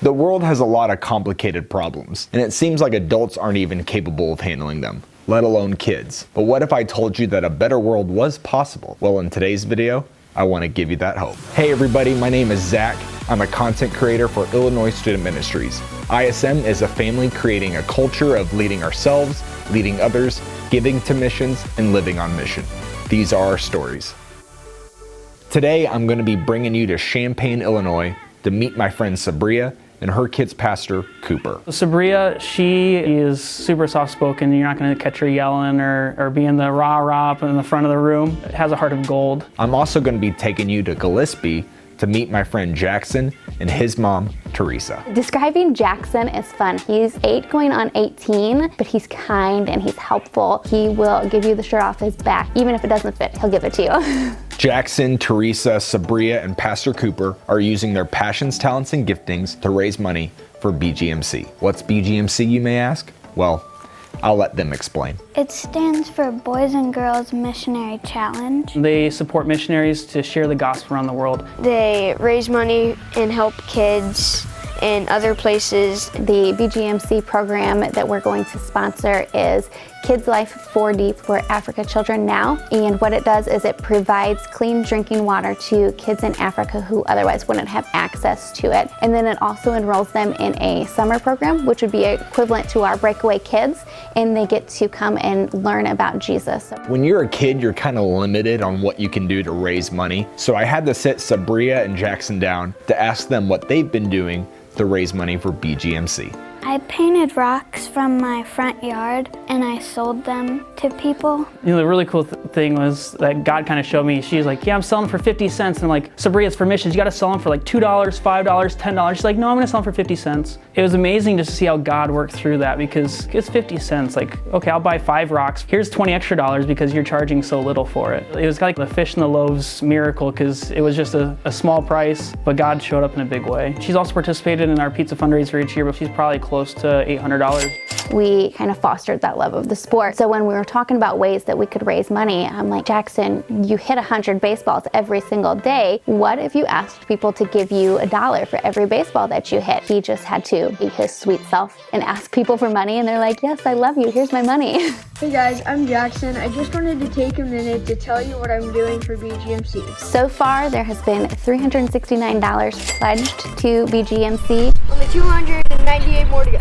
The world has a lot of complicated problems, and it seems like adults aren't even capable of handling them, let alone kids. But what if I told you that a better world was possible? Well, in today's video, I want to give you that hope. Hey everybody, my name is Zach. I'm a content creator for Illinois Student Ministries. ISM is a family creating a culture of leading ourselves, leading others, giving to missions, and living on mission. These are our stories. Today, I'm going to be bringing you to Champaign, Illinois to meet my friend Sabria and her kid's pastor, Cooper. Sabria, she is super soft-spoken. You're not going to catch her yelling or being the rah-rah up in the front of the room. It has a heart of gold. I'm also going to be taking you to Gillespie to meet my friend Jackson and his mom, Teresa. Describing Jackson is fun. He's 8 going on 18, but he's kind and he's helpful. He will give you the shirt off his back. Even if it doesn't fit, he'll give it to you. Jackson, Teresa, Sabria, and Pastor Cooper are using their passions, talents, and giftings to raise money for BGMC. What's BGMC, you may ask? Well, I'll let them explain. It stands for Boys and Girls Missionary Challenge. They support missionaries to share the gospel around the world. They raise money and help kids in other places. The BGMC program that we're going to sponsor is Kids Life 4D for Africa Children Now. And what it does is it provides clean drinking water to kids in Africa who otherwise wouldn't have access to it. And then it also enrolls them in a summer program, which would be equivalent to our Breakaway Kids. And they get to come and learn about Jesus. When you're a kid, you're kind of limited on what you can do to raise money. So I had to sit Sabria and Jackson down to ask them what they've been doing to raise money for BGMC. I painted rocks from my front yard and I sold them to people. You know, the really cool thing was that God kind of showed me, she's like, yeah, I'm selling for 50 cents. And I'm like, Sabria, it's for missions. You got to sell them for like $2, $5, $10. She's like, no, I'm going to sell them for 50 cents. It was amazing just to see how God worked through that because it's 50 cents. Like, okay, I'll buy 5 rocks. Here's 20 extra dollars because you're charging so little for it. It was like the fish and the loaves miracle because it was just a small price, but God showed up in a big way. She's also participated in our pizza fundraiser each year, but she's probably close to $800. We kind of fostered that love of the sport. So when we were talking about ways that we could raise money, I'm like, Jackson, you hit 100 baseballs every single day. What if you asked people to give you $1 for every baseball that you hit? He just had to be his sweet self and ask people for money, and they're like, yes, I love you, here's my money. Hey guys, I'm Jackson. I just wanted to take a minute to tell you what I'm doing for BGMC. So far, there has been $369 pledged to BGMC. Only 298 more to go.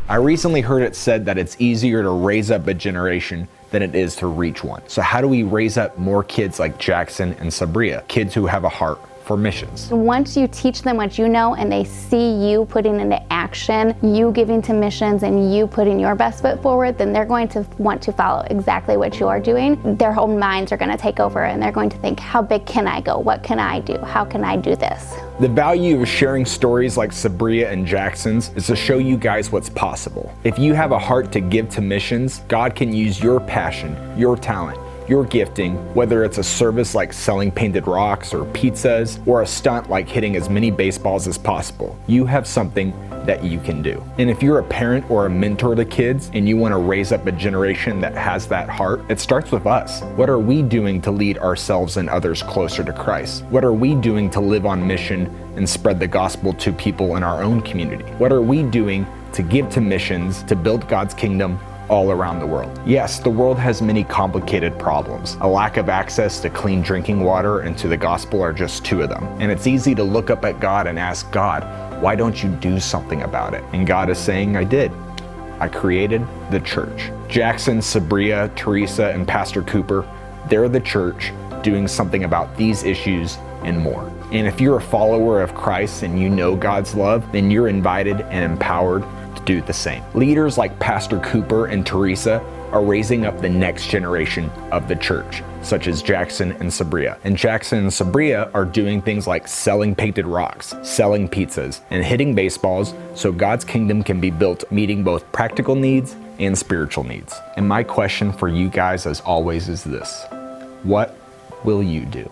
I recently heard it said that it's easier to raise up a generation than it is to reach one. So how do we raise up more kids like Jackson and Sabria, kids who have a heart for missions? Once you teach them what you know and they see you putting into action, you giving to missions and you putting your best foot forward, then they're going to want to follow exactly what you are doing. Their whole minds are going to take over and they're going to think, how big can I go? What can I do? How can I do this? The value of sharing stories like Sabria and Jackson's is to show you guys what's possible. If you have a heart to give to missions, God can use your passion, your talent, your gifting, whether it's a service like selling painted rocks or pizzas, or a stunt like hitting as many baseballs as possible. You have something that you can do. And if you're a parent or a mentor to kids and you want to raise up a generation that has that heart, it starts with us. What are we doing to lead ourselves and others closer to Christ? What are we doing to live on mission and spread the gospel to people in our own community? What are we doing to give to missions to build God's kingdom all around the world? Yes, the world has many complicated problems. A lack of access to clean drinking water and to the gospel are just 2 of them. And it's easy to look up at God and ask God, why don't you do something about it? And God is saying, I did. I created the church. Jackson, Sabria, Teresa, and Pastor Cooper, they're the church doing something about these issues and more. And if you're a follower of Christ and you know God's love, then you're invited and empowered do the same. Leaders like Pastor Cooper and Teresa are raising up the next generation of the church, such as Jackson and Sabria. And Jackson and Sabria are doing things like selling painted rocks, selling pizzas, and hitting baseballs so God's kingdom can be built, meeting both practical needs and spiritual needs. And my question for you guys, as always, is this: what will you do?